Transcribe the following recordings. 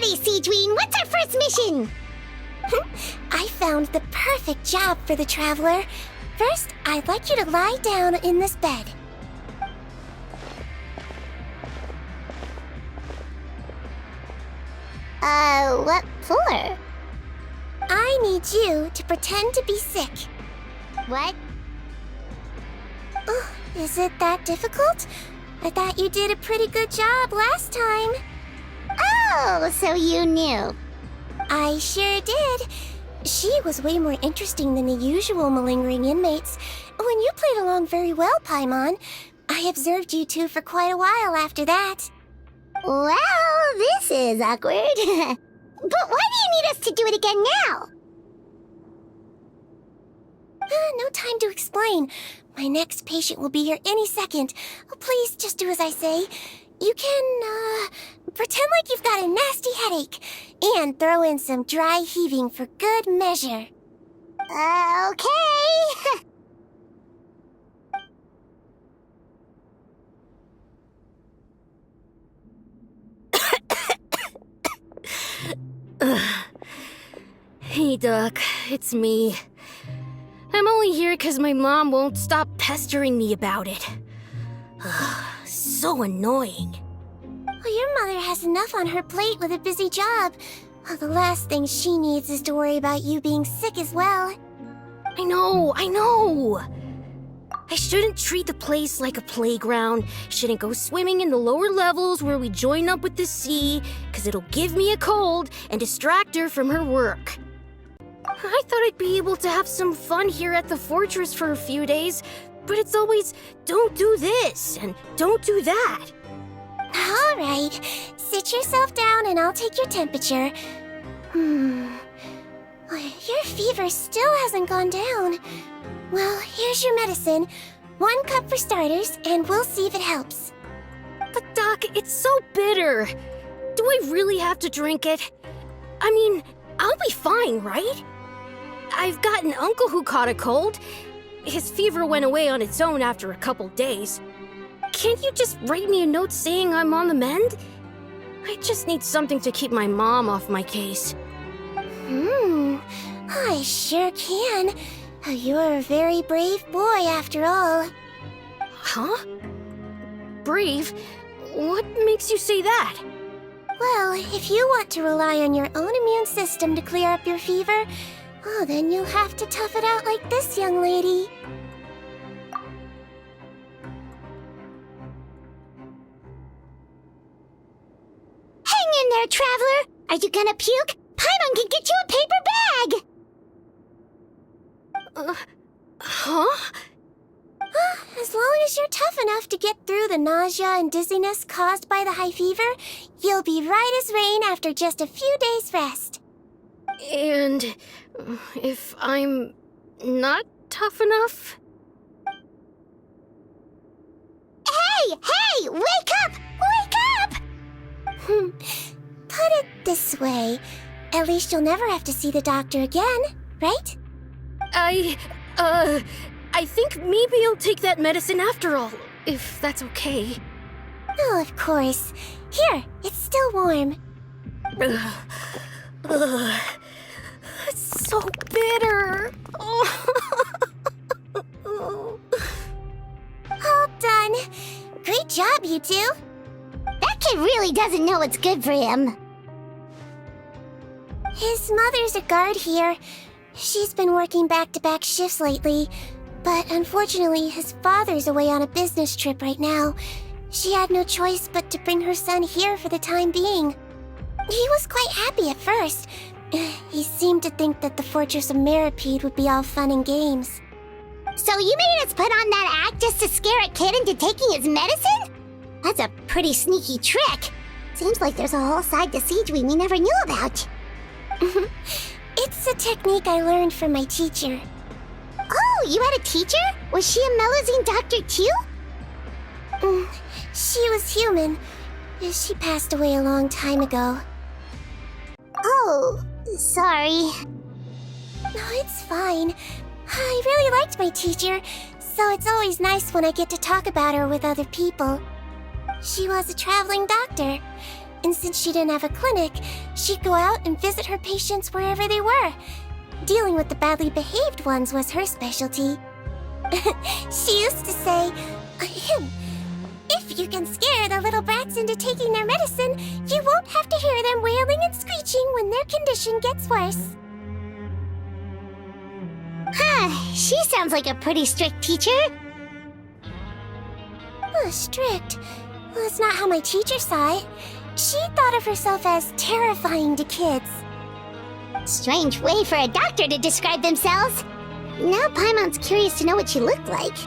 ready, Seedween. What's our first mission? I found the perfect job for the traveler. First, I'd like you to lie down in this bed. What for? I need you to pretend to be sick. What? Oh, is it that difficult? I thought you did a pretty good job last time. Oh, so you knew. I sure did. She was way more interesting than the usual malingering inmates. When you played along very well, Paimon, I observed you two for quite a while after that. Well, this is awkward. But why do you need us to do it again now? No time to explain. My next patient will be here any second. Oh, please, just do as I say. You can, pretend like you've got a nasty headache. And throw in some dry heaving for good measure. Okay. Hey, Doc. It's me. I'm only here because my mom won't stop pestering me about it. So annoying. Well, your mother has enough on her plate with a busy job. Well, the last thing she needs is to worry about you being sick as well. I know. I shouldn't treat the place like a playground. Shouldn't go swimming in the lower levels where we join up with the sea, because it'll give me a cold and distract her from her work. I thought I'd be able to have some fun here at the fortress for a few days, but it's always, don't do this and don't do that. All right, sit yourself down and I'll take your temperature. Your fever still hasn't gone down. Well, here's your medicine. 1 cup for starters, and we'll see if it helps. But Doc, it's so bitter. Do I really have to drink it? I mean, I'll be fine, right? I've got an uncle who caught a cold. His fever went away on its own after a couple days. Can't you just write me a note saying I'm on the mend? I just need something to keep my mom off my case. I sure can. You're a very brave boy, after all. Huh? Brave? What makes you say that? Well, if you want to rely on your own immune system to clear up your fever, oh, then you'll have to tough it out like this young lady. Hang in there, traveler! Are you gonna puke? Paimon can get you a paper bag! Huh? As long as you're tough enough to get through the nausea and dizziness caused by the high fever, you'll be right as rain after just a few days' rest. And if I'm not tough enough? Hey! Wake up! Wake up! Put it this way. At least you'll never have to see the doctor again, right? I think maybe I'll take that medicine after all, if that's okay. Oh, of course. Here, it's still warm. It's so bitter. All done. Great job, you two. That kid really doesn't know what's good for him. His mother's a guard here. She's been working back-to-back shifts lately, but unfortunately his father's away on a business trip right now. She had no choice but to bring her son here for the time being. He was quite happy at first. He seemed to think that the Fortress of Meropide would be all fun and games. So you made us put on that act just to scare a kid into taking his medicine? That's a pretty sneaky trick. Seems like there's a whole side to Seedween we never knew about. It's a technique I learned from my teacher. Oh, you had a teacher? Was she a Melazine doctor too? She was human. She passed away a long time ago. Oh, sorry. No, it's fine. I really liked my teacher, so it's always nice when I get to talk about her with other people. She was a traveling doctor, And since she didn't have a clinic, she'd go out and visit her patients wherever they were. Dealing with the badly behaved ones was her specialty. She used to say, if you can scare the little brats into taking their medicine, you won't have to hear them wailing and screeching when their condition gets worse. She sounds like a pretty strict teacher. Strict? Well, that's not how my teacher saw it. She thought of herself as terrifying to kids. Strange way for a doctor to describe themselves. Now Paimon's curious to know what she looked like.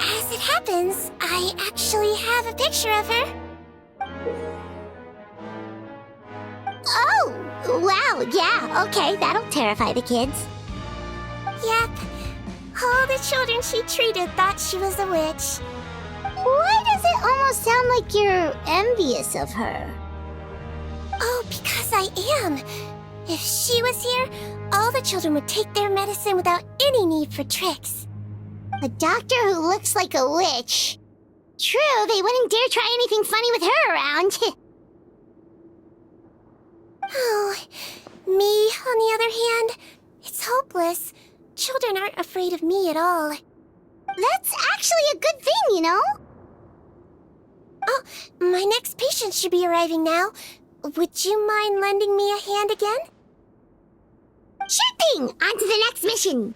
As it happens, I actually have a picture of her. Oh, wow, yeah, okay, that'll terrify the kids. Yep. All the children she treated thought she was a witch. Why does it almost sound like you're envious of her? Oh, because I am. If she was here, all the children would take their medicine without any need for tricks. A doctor who looks like a witch. True, they wouldn't dare try anything funny with her around. Oh, me, on the other hand, it's hopeless. Children aren't afraid of me at all. That's actually a good thing, you know? Oh, my next patient should be arriving now. Would you mind lending me a hand again? Sure thing! On to the next mission!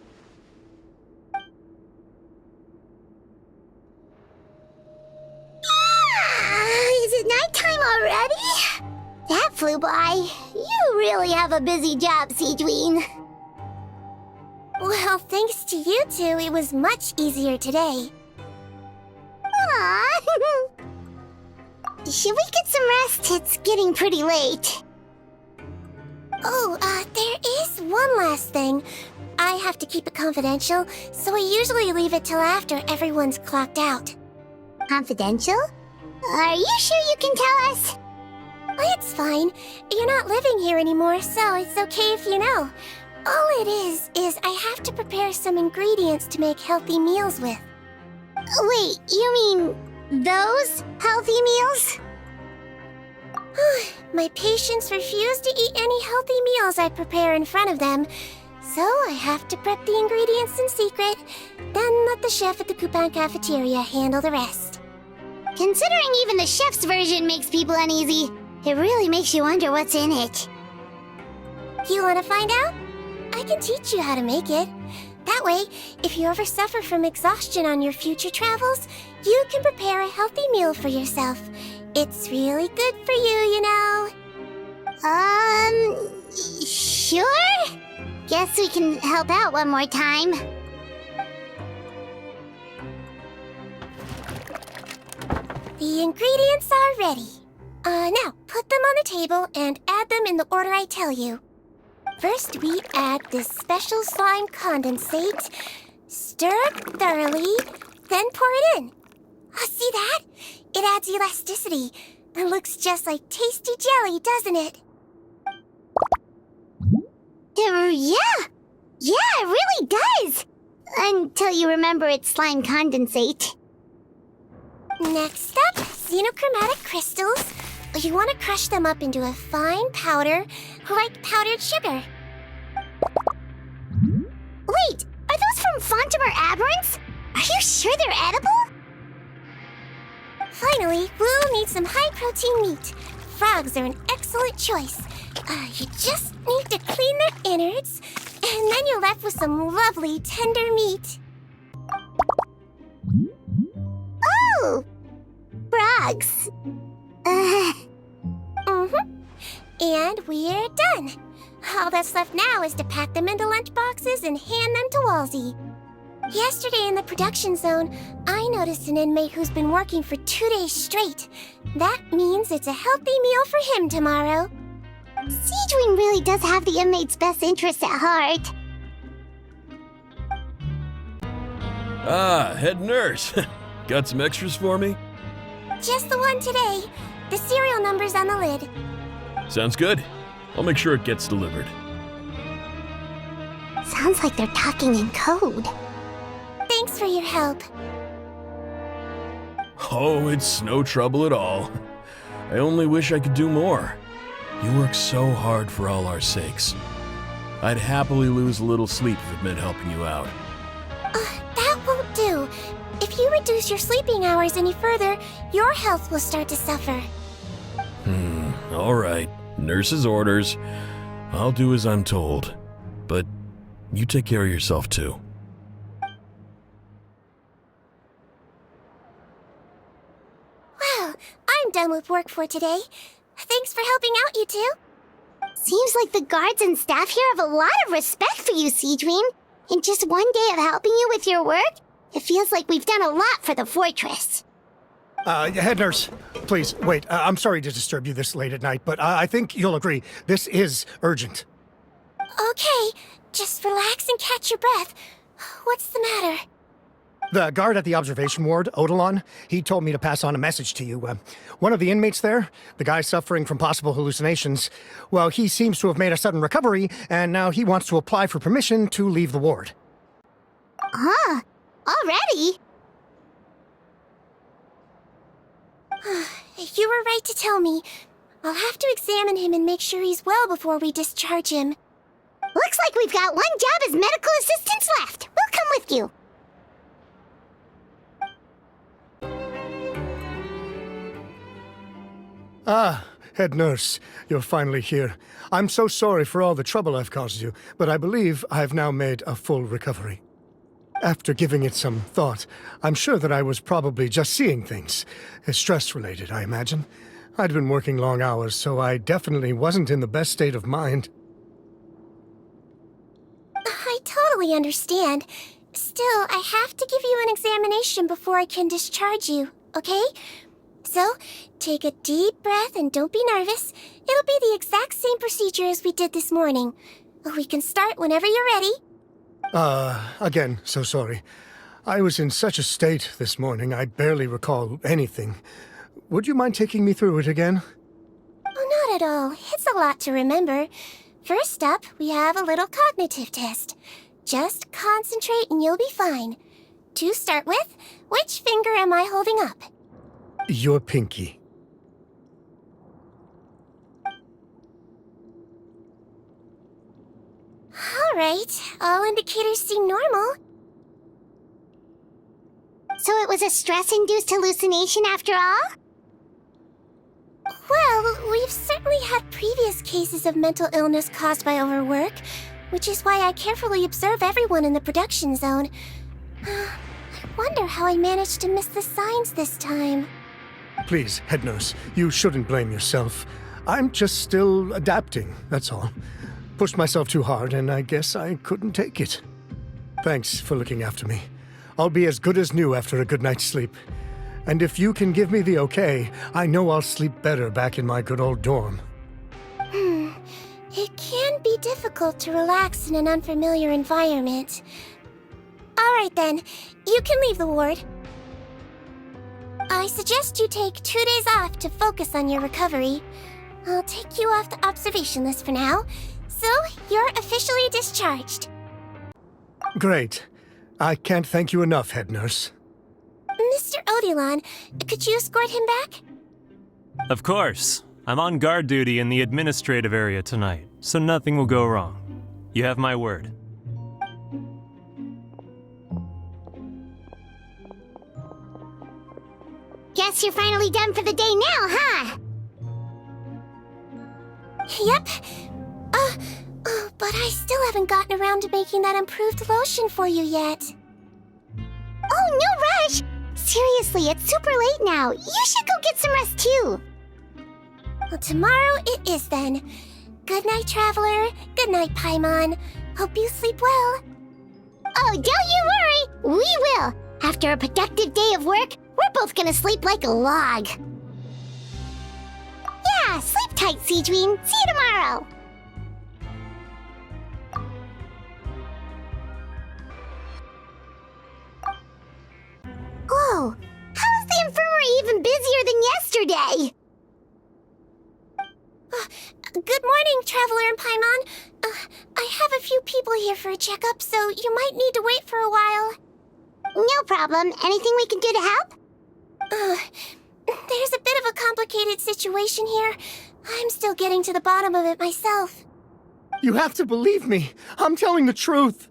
Is it nighttime already? That flew by. You really have a busy job, Seedween. Well, thanks to you two, it was much easier today. Aww. Should we get some rest? It's getting pretty late. Oh, there is one last thing. I have to keep it confidential, so I usually leave it till after everyone's clocked out. Confidential? Are you sure you can tell us? It's fine. You're not living here anymore, so it's okay if you know. All it is I have to prepare some ingredients to make healthy meals with. Wait, you mean those healthy meals? My patients refuse to eat any healthy meals I prepare in front of them, so I have to prep the ingredients in secret, then let the chef at the coupon cafeteria handle the rest. Considering even the chef's version makes people uneasy, it really makes you wonder what's in it. You want to find out? I can teach you how to make it. That way, if you ever suffer from exhaustion on your future travels, you can prepare a healthy meal for yourself. It's really good for you, you know. Sure? Guess we can help out one more time. The ingredients are ready. Now, put them on the table and add them in the order I tell you. First, we add this special slime condensate. Stir it thoroughly, then pour it in. See that? It adds elasticity. It looks just like tasty jelly, doesn't it? Yeah, it really does. Until you remember it's slime condensate. Next up, xenochromatic crystals. You want to crush them up into a fine powder, like powdered sugar. Wait, are those from Fontimer Aberrants? Are you sure they're edible? Finally, we'll need some high-protein meat. Frogs are an excellent choice. You just need to clean their innards, and then you're left with some lovely, tender meat. Oh! Frogs. And we're done. All that's left now is to pack them into lunch boxes and hand them to Walsey. Yesterday in the production zone, I noticed an inmate who's been working for 2 days straight. That means it's a healthy meal for him tomorrow. Seedween really does have the inmate's best interests at heart. Ah, head nurse. Got some extras for me? Just the one today. The serial number's on the lid. Sounds good. I'll make sure it gets delivered. Sounds like they're talking in code. Thanks for your help. Oh, it's no trouble at all. I only wish I could do more. You work so hard for all our sakes. I'd happily lose a little sleep if it meant helping you out. That won't do. If you reduce your sleeping hours any further, your health will start to suffer. All right. Nurse's orders. I'll do as I'm told. But you take care of yourself too. Well, I'm done with work for today. Thanks for helping out, you two. Seems like the guards and staff here have a lot of respect for you, Seedream. In just one day of helping you with your work, it feels like we've done a lot for the fortress. Head nurse, please, wait. I'm sorry to disturb you this late at night, but I think you'll agree this is urgent. Okay, just relax and catch your breath. What's the matter? The guard at the observation ward, Odilon, he told me to pass on a message to you. One of the inmates there, the guy suffering from possible hallucinations, well, he seems to have made a sudden recovery, and now he wants to apply for permission to leave the ward. Huh? Already? You were right to tell me. I'll have to examine him and make sure he's well before we discharge him. Looks like we've got one job as medical assistants left. We'll come with you. Ah, head nurse, you're finally here. I'm so sorry for all the trouble I've caused you, but I believe I've now made a full recovery. After giving it some thought, I'm sure that I was probably just seeing things. Stress-related, I imagine. I'd been working long hours, so I definitely wasn't in the best state of mind. I totally understand. Still, I have to give you an examination before I can discharge you, okay? So, take a deep breath and don't be nervous. It'll be the exact same procedure as we did this morning. We can start whenever you're ready. Again, so sorry. I was in such a state this morning, I barely recall anything. Would you mind taking me through it again? Oh, not at all. It's a lot to remember. First up, we have a little cognitive test. Just concentrate and you'll be fine. To start with, which finger am I holding up? Your pinky. All right, all indicators seem normal. So it was a stress-induced hallucination after all? Well, we've certainly had previous cases of mental illness caused by overwork, which is why I carefully observe everyone in the production zone. I wonder how I managed to miss the signs this time. Please, head nurse, you shouldn't blame yourself. I'm just still adapting, that's all. Pushed myself too hard, and I guess I couldn't take it. Thanks for looking after me. I'll be as good as new after a good night's sleep. And if you can give me the okay, I know I'll sleep better back in my good old dorm. It can be difficult to relax in an unfamiliar environment. All right then, you can leave the ward. I suggest you take 2 days off to focus on your recovery. I'll take you off the observation list for now, so you're officially discharged. Great. I can't thank you enough, head nurse. Mr. Odilon, could you escort him back? Of course. I'm on guard duty in the administrative area tonight, so nothing will go wrong. You have my word. Guess you're finally done for the day now, huh? Yep. But I still haven't gotten around to making that improved lotion for you yet. Oh, no rush! Seriously, it's super late now. You should go get some rest too. Well, tomorrow it is then. Good night, Traveler. Good night, Paimon. Hope you sleep well. Oh, don't you worry. We will. After a productive day of work, we're both gonna sleep like a log. Yeah, sleep tight, Seedream. See you tomorrow. Whoa, how is the infirmary even busier than yesterday? Good morning, Traveler and Paimon. I have a few people here for a checkup, so you might need to wait for a while. No problem. Anything we can do to help? There's a bit of a complicated situation here. I'm still getting to the bottom of it myself. You have to believe me. I'm telling the truth.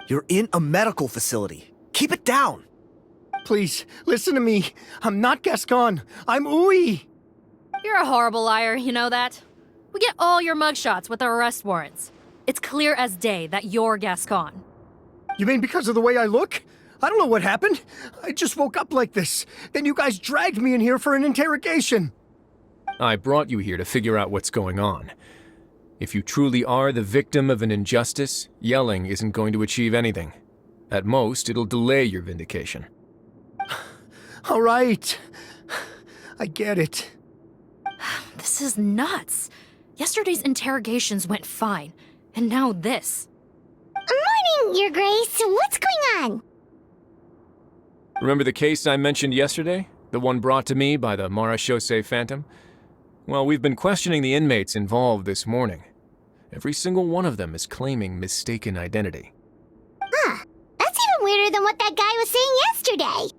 You're in a medical facility. Keep it down. Please, listen to me. I'm not Gascon. I'm Uy. You're a horrible liar, you know that? We get all your mugshots with our arrest warrants. It's clear as day that you're Gascon. You mean because of the way I look? I don't know what happened. I just woke up like this. Then you guys dragged me in here for an interrogation. I brought you here to figure out what's going on. If you truly are the victim of an injustice, yelling isn't going to achieve anything. At most, it'll delay your vindication. All right. I get it. This is nuts. Yesterday's interrogations went fine, and now this. Morning, Your Grace. What's going on? Remember the case I mentioned yesterday? The one brought to me by the Marechaussee Phantom? Well, we've been questioning the inmates involved this morning. Every single one of them is claiming mistaken identity. Huh. That's even weirder than what that guy was saying yesterday.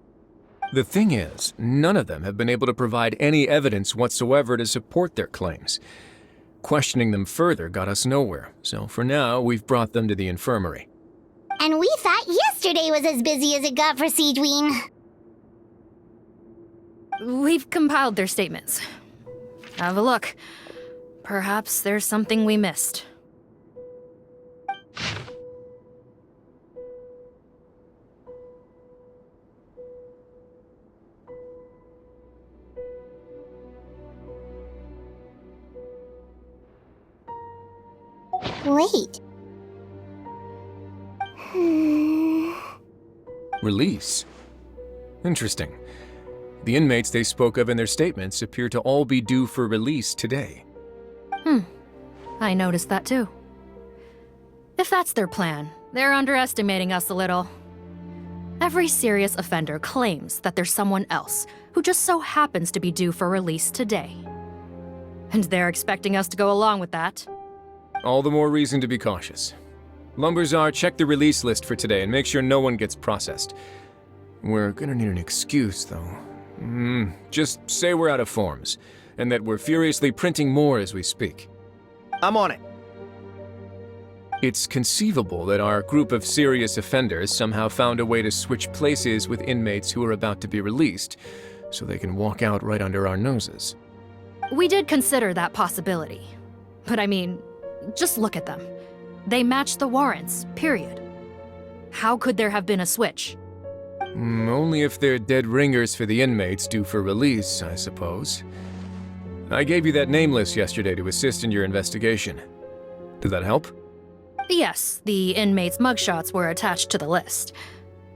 The thing is, none of them have been able to provide any evidence whatsoever to support their claims. Questioning them further got us nowhere, so for now, we've brought them to the infirmary. And we thought yesterday was as busy as it got for Siegewien. We've compiled their statements. Have a look. Perhaps there's something we missed. Wait. Release? Interesting. The inmates they spoke of in their statements appear to all be due for release today. I noticed that too. If that's their plan, they're underestimating us a little. Every serious offender claims that there's someone else who just so happens to be due for release today. And they're expecting us to go along with that. All the more reason to be cautious. Lumberzar, check the release list for today and make sure no one gets processed. We're gonna need an excuse, though. Just say we're out of forms, and that we're furiously printing more as we speak. I'm on it. It's conceivable that our group of serious offenders somehow found a way to switch places with inmates who are about to be released, so they can walk out right under our noses. We did consider that possibility. But I mean, just look at them. They match the warrants, period. How could there have been a switch? Only if they're dead ringers for the inmates due for release, I suppose. I gave you that name list yesterday to assist in your investigation. Did that help? Yes, the inmates' mugshots were attached to the list.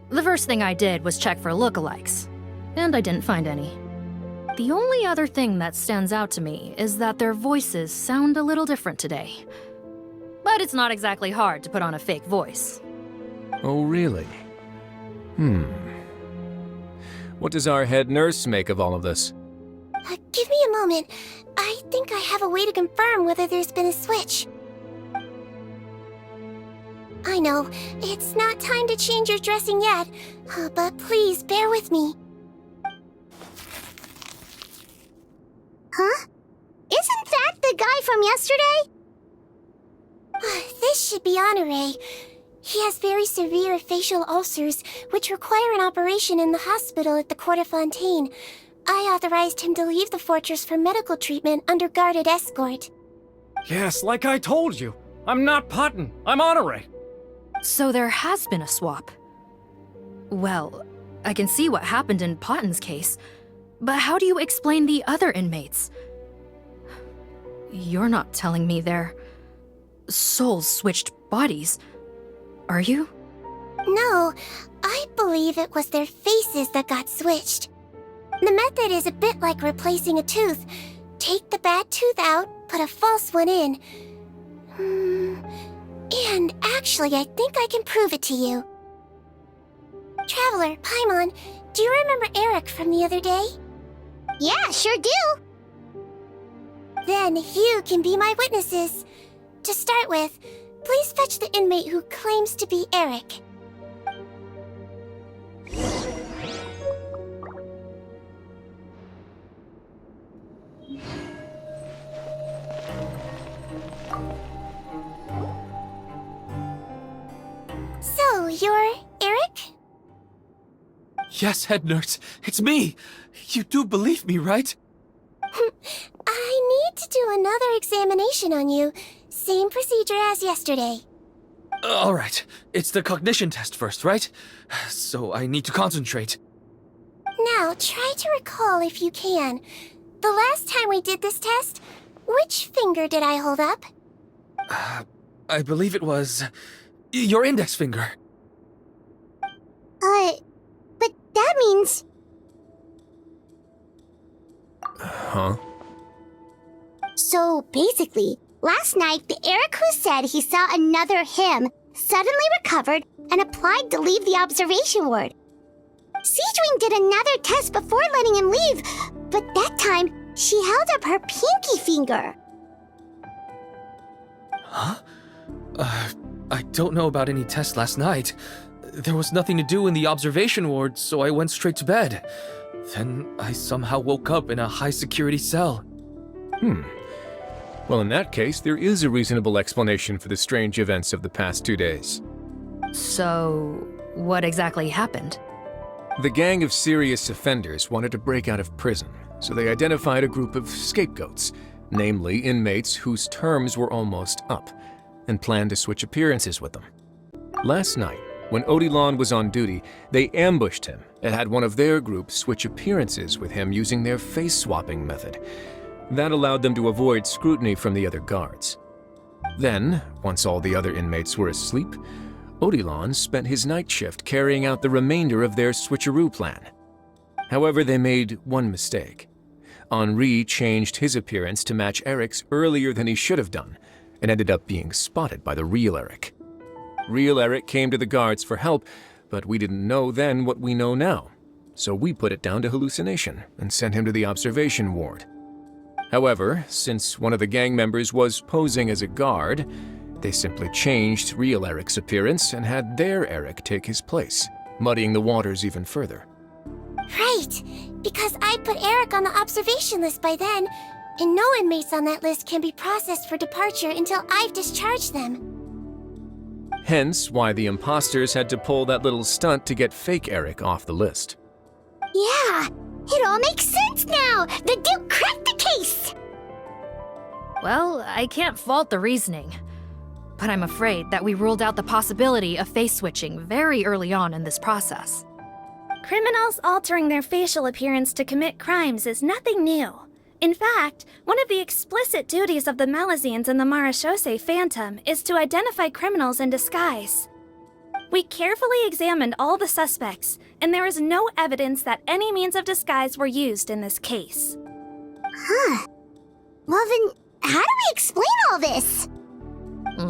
The first thing I did was check for lookalikes, and I didn't find any. The only other thing that stands out to me is that their voices sound a little different today. But it's not exactly hard to put on a fake voice. Oh, really? What does our head nurse make of all of this? Give me a moment. I think I have a way to confirm whether there's been a switch. I know, it's not time to change your dressing yet, but please bear with me. Huh? Isn't that the guy from yesterday? This should be Honore. He has very severe facial ulcers, which require an operation in the hospital at the Court of Fontaine. I authorized him to leave the fortress for medical treatment under guarded escort. Yes, like I told you. I'm not Potton. I'm Honore. So there has been a swap. Well, I can see what happened in Potton's case, but how do you explain the other inmates? You're not telling me their souls switched bodies, are you? No, I believe it was their faces that got switched. The method is a bit like replacing a tooth. Take the bad tooth out, put a false one in. And actually, I think I can prove it to you. Traveler, Paimon, do you remember Eric from the other day? Yeah, sure do. Then you can be my witnesses. To start with, please fetch the inmate who claims to be Eric. Yes, head nurse, it's me. You do believe me, right? I need to do another examination on you. Same procedure as yesterday. All right, it's the cognition test first, right? So I need to concentrate. Now, try to recall if you can. The last time we did this test, which finger did I hold up? I believe it was your index finger. But that means... Huh? So, basically, last night, the Eric who said he saw another him suddenly recovered and applied to leave the observation ward. Siegewing did another test before letting him leave, but that time, she held up her pinky finger. Huh? I don't know about any test last night. There was nothing to do in the observation ward, so I went straight to bed. Then I somehow woke up in a high-security cell. Well, in that case, there is a reasonable explanation for the strange events of the past 2 days. So, what exactly happened? The gang of serious offenders wanted to break out of prison, so they identified a group of scapegoats, namely inmates whose terms were almost up, and planned to switch appearances with them. Last night, when Odilon was on duty, they ambushed him and had one of their group switch appearances with him using their face-swapping method. That allowed them to avoid scrutiny from the other guards. Then, once all the other inmates were asleep, Odilon spent his night shift carrying out the remainder of their switcheroo plan. However, they made one mistake. Henri changed his appearance to match Eric's earlier than he should have done, and ended up being spotted by the real Eric. Real Eric came to the guards for help, but we didn't know then what we know now, so we put it down to hallucination and sent him to the observation ward. However, since one of the gang members was posing as a guard, they simply changed real Eric's appearance and had their Eric take his place, muddying the waters even further. Right, because I put Eric on the observation list by then, and no inmates on that list can be processed for departure until I've discharged them. Hence why the imposters had to pull that little stunt to get fake Eric off the list. Yeah, it all makes sense now! The Duke cracked the case! Well, I can't fault the reasoning. But I'm afraid that we ruled out the possibility of face switching very early on in this process. Criminals altering their facial appearance to commit crimes is nothing new. In fact, one of the explicit duties of the Malazines in the Marechaussee Phantom is to identify criminals in disguise. We carefully examined all the suspects, and there is no evidence that any means of disguise were used in this case. Huh. Well then, how do we explain all this?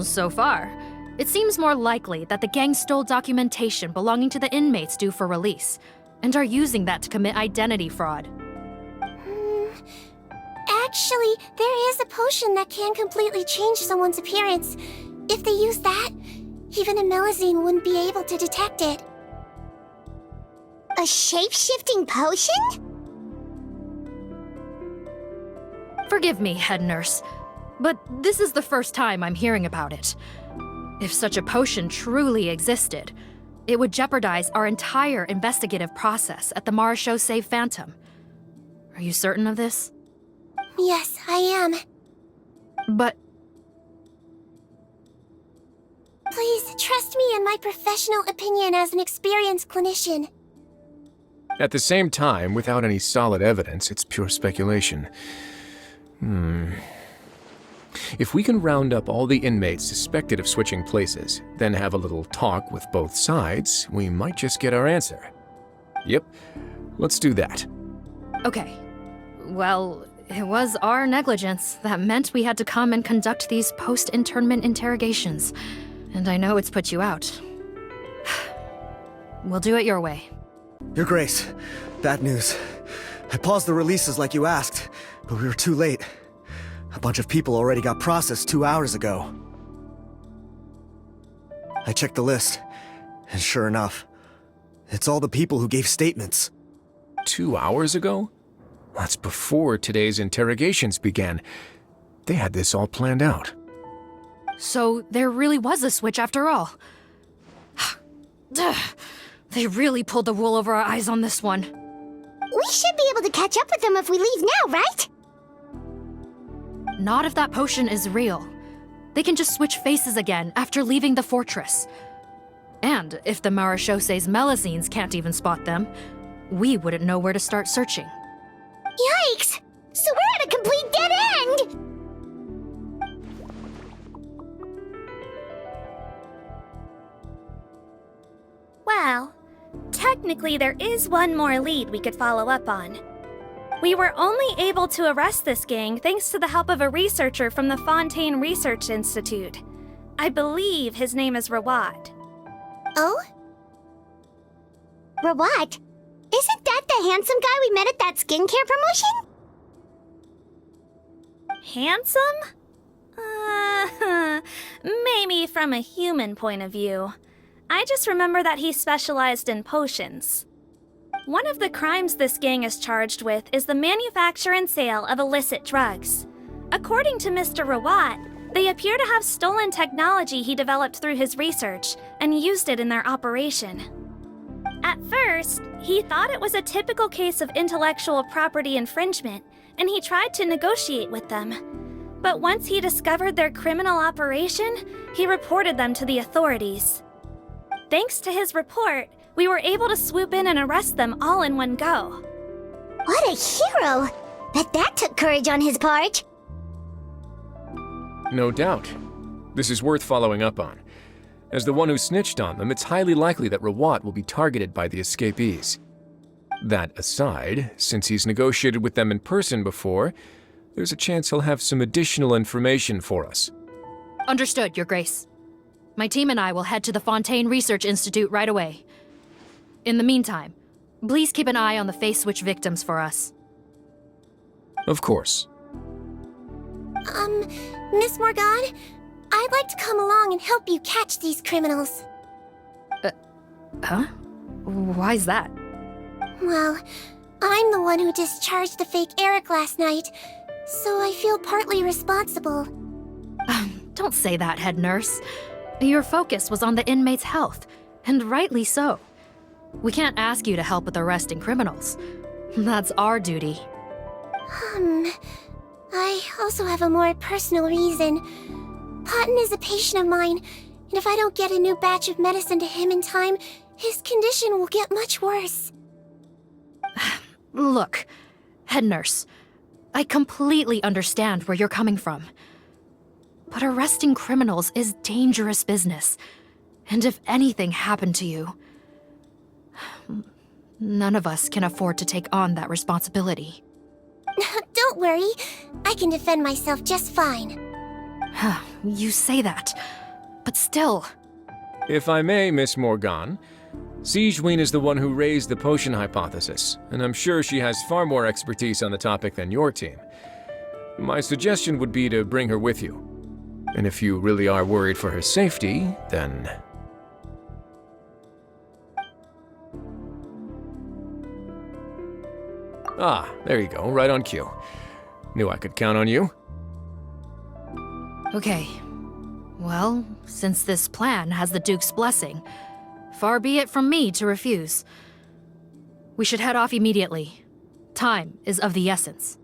So far, it seems more likely that the gang stole documentation belonging to the inmates due for release, and are using that to commit identity fraud. Actually, there is a potion that can completely change someone's appearance. If they use that, even a Melazine wouldn't be able to detect it. A shape-shifting potion? Forgive me, head nurse, but this is the first time I'm hearing about it. If such a potion truly existed, it would jeopardize our entire investigative process at the Marechaussee Phantom. Are you certain of this? Yes, I am. But... Please, trust me in my professional opinion as an experienced clinician. At the same time, without any solid evidence, it's pure speculation. If we can round up all the inmates suspected of switching places, then have a little talk with both sides, we might just get our answer. Yep, let's do that. Okay. Well, it was our negligence that meant we had to come and conduct these post-internment interrogations. And I know it's put you out. We'll do it your way. Your Grace, bad news. I paused the releases like you asked, but we were too late. A bunch of people already got processed 2 hours ago. I checked the list, and sure enough, it's all the people who gave statements. 2 hours ago? That's before today's interrogations began. They had this all planned out. So there really was a switch after all. They really pulled the wool over our eyes on this one. We should be able to catch up with them if we leave now, right? Not if that potion is real. They can just switch faces again after leaving the fortress. And if the Marechaussées Melusines can't even spot them, we wouldn't know where to start searching. Yikes! So we're at a complete dead end! Well, technically there is one more lead we could follow up on. We were only able to arrest this gang thanks to the help of a researcher from the Fontaine Research Institute. I believe his name is Rawat. Oh? Rawat? Isn't that the handsome guy we met at that skincare promotion? Handsome? Maybe from a human point of view. I just remember that he specialized in potions. One of the crimes this gang is charged with is the manufacture and sale of illicit drugs. According to Mr. Rawat, they appear to have stolen technology he developed through his research and used it in their operation. At first, he thought it was a typical case of intellectual property infringement, and he tried to negotiate with them. But once he discovered their criminal operation, he reported them to the authorities. Thanks to his report, we were able to swoop in and arrest them all in one go. What a hero! Bet that took courage on his part. No doubt. This is worth following up on. As the one who snitched on them, it's highly likely that Rawat will be targeted by the escapees. That aside, since he's negotiated with them in person before, there's a chance he'll have some additional information for us. Understood, Your Grace. My team and I will head to the Fontaine Research Institute right away. In the meantime, please keep an eye on the face switch victims for us. Of course. Miss Morgan, I'd like to come along and help you catch these criminals. Huh? Why's that? Well, I'm the one who discharged the fake Eric last night, so I feel partly responsible. Don't say that, head nurse. Your focus was on the inmates' health, and rightly so. We can't ask you to help with arresting criminals. That's our duty. I also have a more personal reason. Potton is a patient of mine, and if I don't get a new batch of medicine to him in time, his condition will get much worse. Look, head nurse, I completely understand where you're coming from. But arresting criminals is dangerous business. And if anything happened to you, none of us can afford to take on that responsibility. Don't worry, I can defend myself just fine. You say that, but still. If I may, Miss Morgan, Siegeween is the one who raised the potion hypothesis, and I'm sure she has far more expertise on the topic than your team. My suggestion would be to bring her with you. And if you really are worried for her safety, then... Ah, there you go, right on cue. Knew I could count on you. Okay. Well, since this plan has the Duke's blessing, far be it from me to refuse. We should head off immediately. Time is of the essence.